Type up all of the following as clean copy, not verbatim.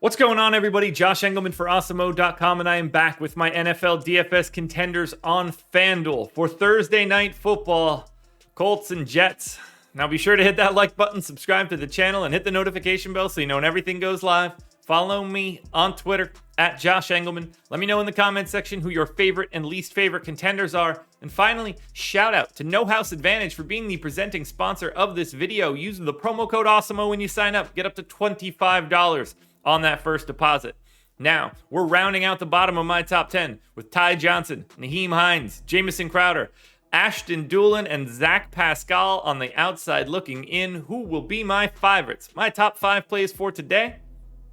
What's going on, everybody? Josh Engleman for Awesemo.com, and I am back with my NFL DFS contenders on FanDuel for Thursday Night Football, Colts and Jets. Now be sure to hit that like button, subscribe to the channel, and hit the notification bell so you know when everything goes live. Follow me on Twitter at Josh Engleman. Let me know in the comments section who your favorite and least favorite contenders are. And finally, shout out to No House Advantage for being the presenting sponsor of this video. Use the promo code Awesemo when you sign up. Get up to $25 on that first deposit. Now, we're rounding out the bottom of my top 10 with Ty Johnson, Nyheim Hines, Jamison Crowder, Ashton Dulin, and Zach Pascal on the outside looking in. Who will be my favorites? My top 5 plays for today?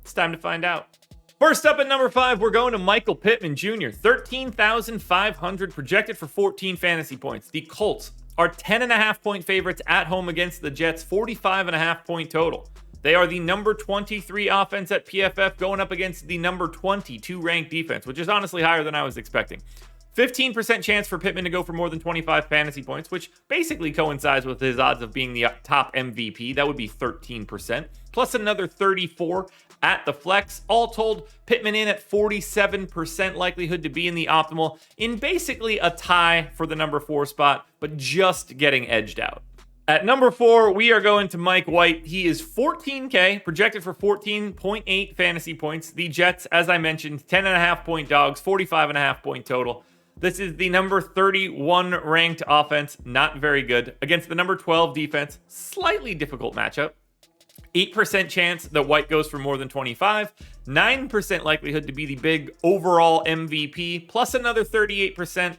It's time to find out. First up at number 5, we're going to Michael Pittman Jr. 13,500 projected for 14 fantasy points. The Colts are 10.5-point favorites at home against the Jets, 45.5-point total. They are the number 23 offense at PFF going up against the number 22 ranked defense, which is honestly higher than I was expecting. 15% chance for Pittman to go for more than 25 fantasy points, which basically coincides with his odds of being the top MVP. That would be 13%, plus another 34 at the flex. All told, Pittman in at 47% likelihood to be in the optimal, in basically a tie for the number 4 spot, but just getting edged out. At number 4, we are going to Mike White. He is 14K, projected for 14.8 fantasy points. The Jets, as I mentioned, 10.5-point dogs, 45.5-point total. This is the number 31 ranked offense, not very good. Against the number 12 defense, slightly difficult matchup. 8% chance that White goes for more than 25. 9% likelihood to be the big overall MVP, plus another 38%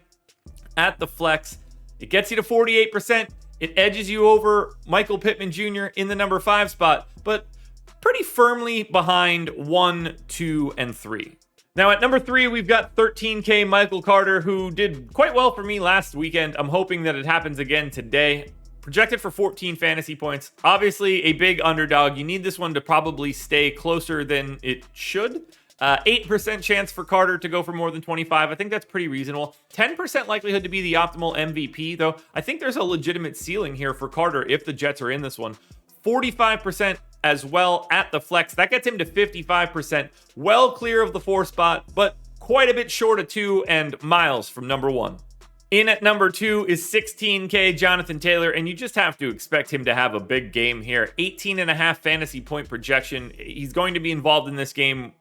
at the flex. It gets you to 48%. It edges you over Michael Pittman Jr. in the number 5 spot, but pretty firmly behind 1, 2, and 3. Now at number 3, we've got 13K Michael Carter, who did quite well for me last weekend. I'm hoping that it happens again today. Projected for 14 fantasy points. Obviously a big underdog. You need this one to probably stay closer than it should. 8% chance for Carter to go for more than 25. I think that's pretty reasonable. 10% likelihood to be the optimal MVP, though. I think there's a legitimate ceiling here for Carter if the Jets are in this one. 45% as well at the flex. That gets him to 55%. Well clear of the 4 spot, but quite a bit short of 2 and miles from number 1. In at number 2 is 16K Jonathan Taylor, and you just have to expect him to have a big game here. 18.5 fantasy point projection. He's going to be involved in this game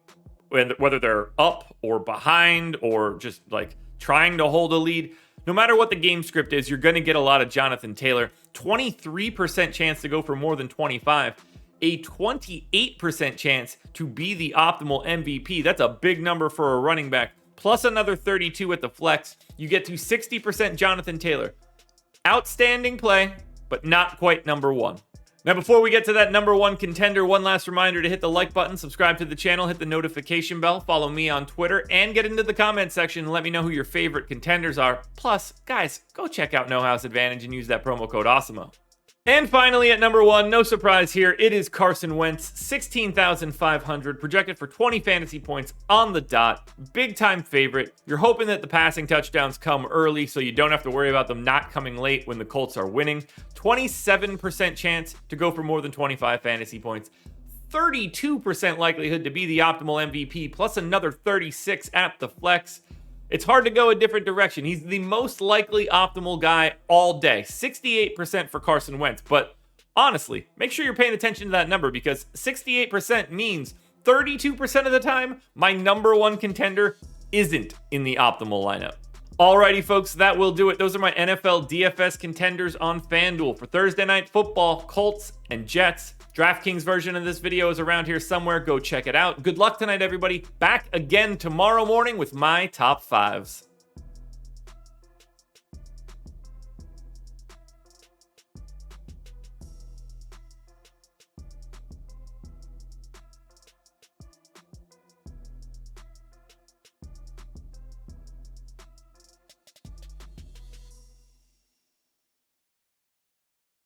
whether they're up or behind or just like trying to hold a lead. No matter what the game script is, you're going to get a lot of Jonathan Taylor. 23% chance to go for more than 25. A 28% chance to be the optimal MVP. That's a big number for a running back. Plus another 32 at the flex. You get to 60% Jonathan Taylor. Outstanding play, but not quite number 1. Now, before we get to that number 1 contender, one last reminder to hit the like button, subscribe to the channel, hit the notification bell, follow me on Twitter, and get into the comment section and let me know who your favorite contenders are. Plus, guys, go check out No House Advantage and use that promo code Awesemo. And finally, at number 1, no surprise here, it is Carson Wentz, 16,500, projected for 20 fantasy points on the dot. Big time favorite. You're hoping that the passing touchdowns come early so you don't have to worry about them not coming late when the Colts are winning. 27% chance to go for more than 25 fantasy points. 32% likelihood to be the optimal MVP, plus another 36 at the flex. It's hard to go a different direction. He's the most likely optimal guy all day. 68% for Carson Wentz. But honestly, make sure you're paying attention to that number because 68% means 32% of the time, my number 1 contender isn't in the optimal lineup. Alrighty, folks, that will do it. Those are my NFL DFS contenders on FanDuel for Thursday Night Football, Colts, and Jets. DraftKings version of this video is around here somewhere. Go check it out. Good luck tonight, everybody. Back again tomorrow morning with my top 5s.